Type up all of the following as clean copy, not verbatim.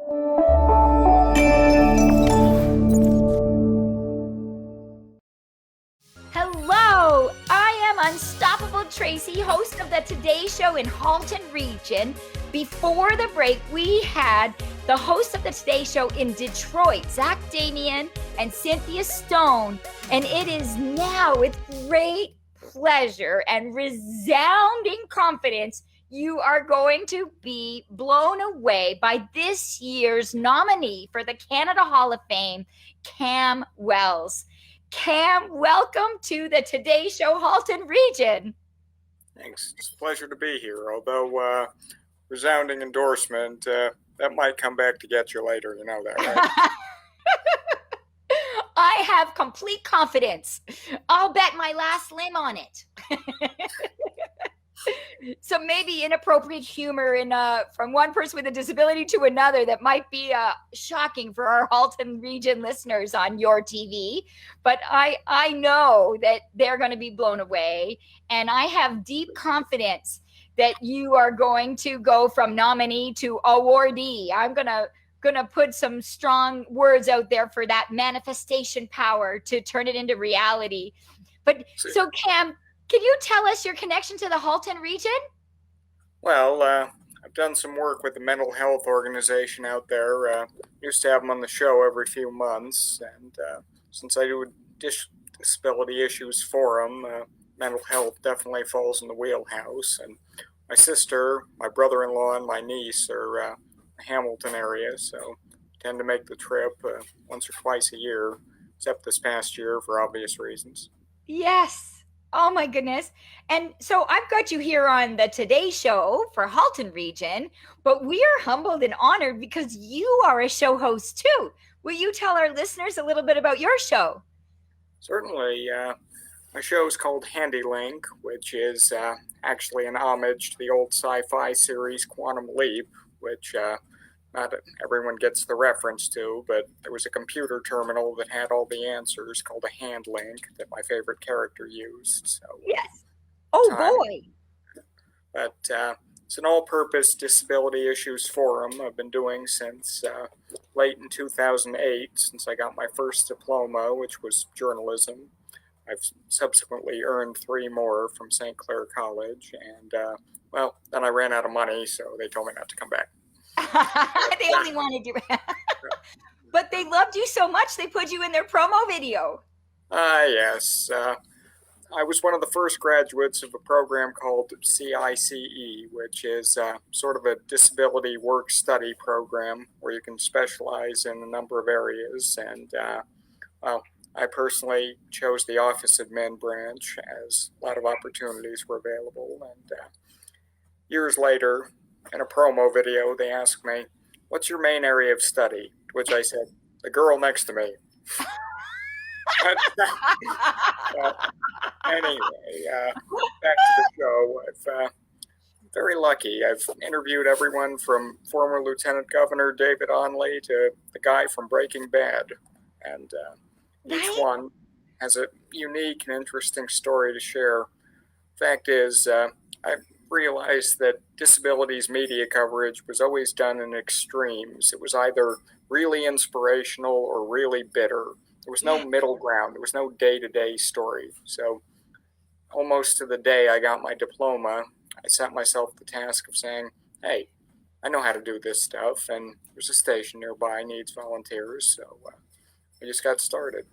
Hello, I am Unstoppable Tracy, host of the Today Show in Halton Region. Before the break, we had the host of the Today Show in Detroit, Zach Damien and Cynthia Stone. And it is now with great pleasure and resounding confidence, you are going to be blown away by this year's nominee for the Canada Hall of Fame, Cam Wells. Cam, welcome to the Today Show Halton Region. Thanks. It's a pleasure to be here. Although resounding endorsement, that might come back to get you later. You know that, right? I have complete confidence. I'll bet my last limb on it. So maybe inappropriate humor from one person with a disability to another that might be shocking for our Halton Region listeners on your TV. But I know that they're going to be blown away. And I have deep confidence that you are going to go from nominee to awardee. I'm going to put some strong words out there for that manifestation power to turn it into reality. But so Cam, can you tell us your connection to the Halton region? Well, I've done some work with the mental health organization out there. Used to have them on the show every few months. And since I do a disability issues forum, mental health definitely falls in the wheelhouse. And my sister, my brother-in-law, and my niece are Hamilton area, so tend to make the trip once or twice a year, except this past year for obvious reasons. Yes. Oh my goodness. And so I've got you here on the Today Show for Halton Region, but we are humbled and honored because you are a show host too. Will you tell our listeners a little bit about your show? Certainly. My show is called Handy Link, which is actually an homage to the old sci-fi series Quantum Leap, which not everyone gets the reference to, but there was a computer terminal that had all the answers called a hand link that my favorite character used. So yes. Oh boy. But it's an all-purpose disability issues forum I've been doing since late in 2008, since I got my first diploma, which was journalism. I've subsequently earned 3 more from St. Clair College, and then I ran out of money, so they told me not to come back. They only wanted you. But they loved you so much, they put you in their promo video. Yes. I was one of the first graduates of a program called CICE, which is sort of a disability work study program where you can specialize in a number of areas. And, I personally chose the office admin branch as a lot of opportunities were available. And years later, in a promo video, they asked me, "What's your main area of study?" To which I said, "The girl next to me." Anyway, back to the show. I'm very lucky. I've interviewed everyone from former Lieutenant Governor David Onley to the guy from Breaking Bad. And each one has a unique and interesting story to share. Fact is, I realized that disabilities media coverage was always done in extremes. It was either really inspirational or really bitter. There was no middle ground. There was no day-to-day story. So almost to the day I got my diploma, I set myself the task of saying, hey, I know how to do this stuff, and there's a station nearby needs volunteers, so I just got started.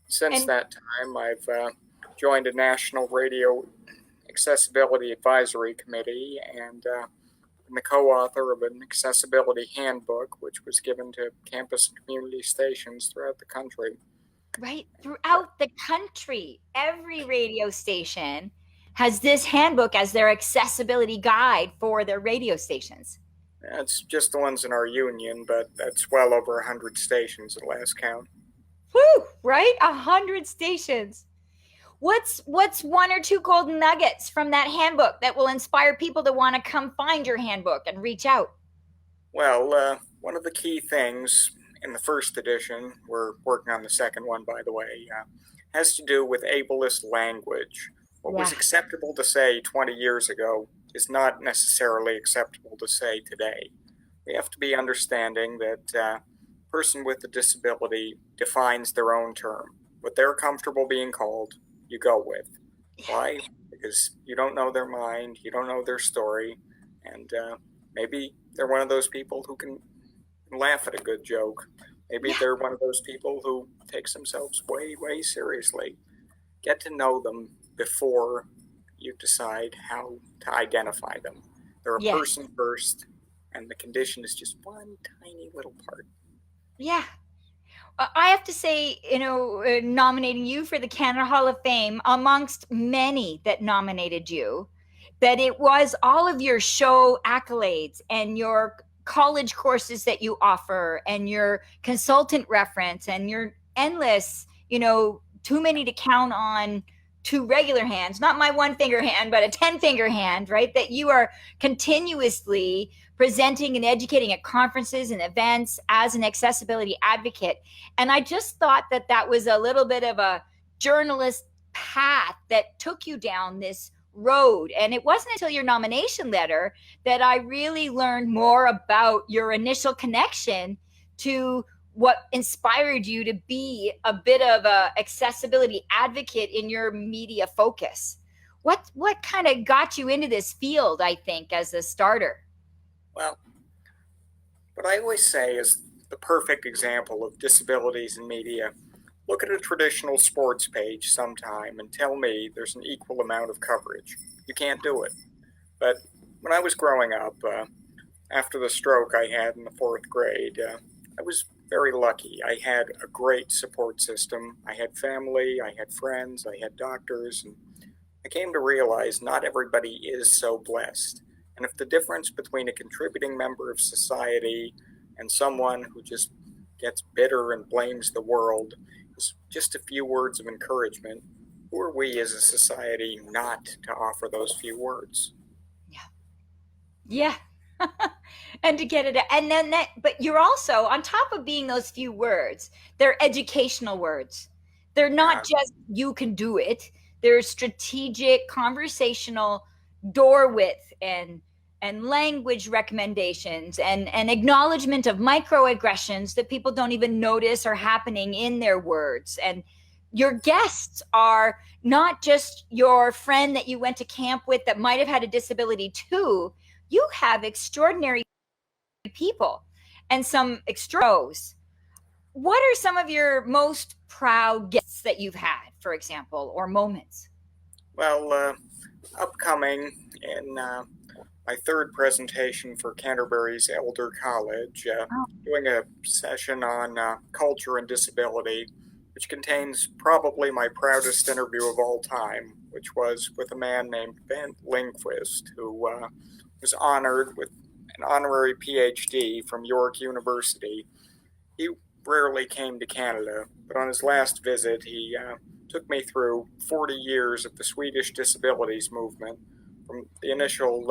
Since that time, I've joined a national radio accessibility advisory committee and I'm the co-author of an accessibility handbook, which was given to campus and community stations throughout the country. Right, throughout the country. Every radio station has this handbook as their accessibility guide for their radio stations. It's just the ones in our union, but that's well over 100 stations at last count. Whew, right? 100 stations. What's one or two golden nuggets from that handbook that will inspire people to want to come find your handbook and reach out? Well, one of the key things in the first edition, we're working on the second one, by the way, has to do with ableist language. What was acceptable to say 20 years ago is not necessarily acceptable to say today. we have to be understanding that person with a disability defines their own term. What they're comfortable being called, you go with. Why? Because you don't know their mind, you don't know their story, and maybe they're one of those people who can laugh at a good joke. Maybe they're one of those people who takes themselves way, way seriously. Get to know them before you decide how to identify them. They're a person first, and the condition is just one tiny little part. Yeah. I have to say, nominating you for the Canada Hall of Fame amongst many that nominated you, that it was all of your show accolades and your college courses that you offer and your consultant reference and your endless, too many to count on two regular hands, not my one finger hand, but a 10 finger hand, right? That you are continuously presenting and educating at conferences and events as an accessibility advocate. And I just thought that that was a little bit of a journalist path that took you down this road. And it wasn't until your nomination letter that I really learned more about your initial connection to what inspired you to be a bit of a accessibility advocate in your media focus. What kind of got you into this field, I think, as a starter? Well, what I always say is the perfect example of disabilities in media. Look at a traditional sports page sometime and tell me there's an equal amount of coverage. You can't do it. But when I was growing up, after the stroke I had in the fourth grade, I was very lucky. I had a great support system. I had family, I had friends, I had doctors, and I came to realize not everybody is so blessed. And if the difference between a contributing member of society and someone who just gets bitter and blames the world is just a few words of encouragement, who are we as a society not to offer those few words? Yeah. And to get it, and then but you're also, on top of being those few words, they're educational words. They're not just you can do it. They're strategic, conversational door width and language recommendations and acknowledgement of microaggressions that people don't even notice are happening in their words. And your guests are not just your friend that you went to camp with that might have had a disability too. You have extraordinary people and some extras. What are some of your most proud guests that you've had, for example, or moments? Well, upcoming in my third presentation for Canterbury's Elder College, doing a session on culture and disability, which contains probably my proudest interview of all time, which was with a man named Ben Lindquist, who was honored with an honorary PhD from York University. He rarely came to Canada, but on his last visit, he took me through 40 years of the Swedish disabilities movement, from the initial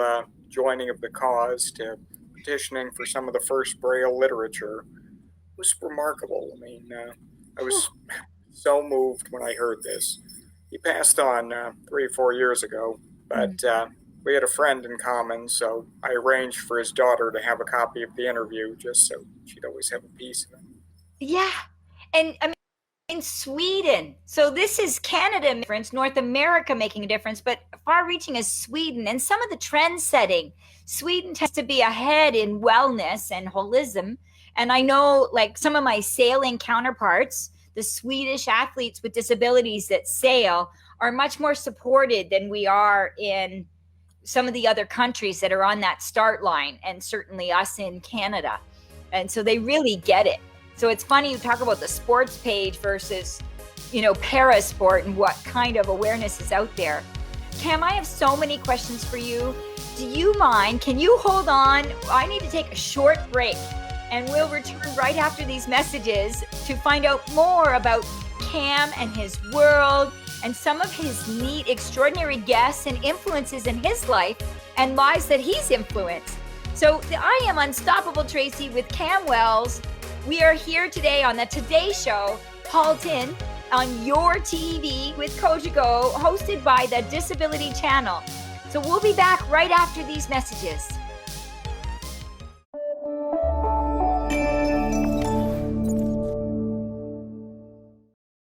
joining of the cause to petitioning for some of the first Braille literature. It was remarkable. I mean, I was so moved when I heard this. He passed on 3 or 4 years ago, but we had a friend in common, so I arranged for his daughter to have a copy of the interview just so she'd always have a piece of it. Yeah. And I mean, in Sweden, so this is Canada difference, North America making a difference, but far reaching as Sweden, and some of the trend setting. Sweden tends to be ahead in wellness and holism. And I know, like, some of my sailing counterparts, the Swedish athletes with disabilities that sail, are much more supported than we are in some of the other countries that are on that start line, and certainly us in Canada. And so they really get it. So it's funny you talk about the sports page versus, para sport and what kind of awareness is out there. Cam, I have so many questions for you. Do you mind? Can you hold on? I need to take a short break, and we'll return right after these messages to find out more about Cam and his world and some of his neat, extraordinary guests and influences in his life and lives that he's influenced. So I am Unstoppable Tracy with Cam Wells. We are here today on the Today Show, Halton, on your TV with Kojigo, hosted by the Disability Channel. So we'll be back right after these messages.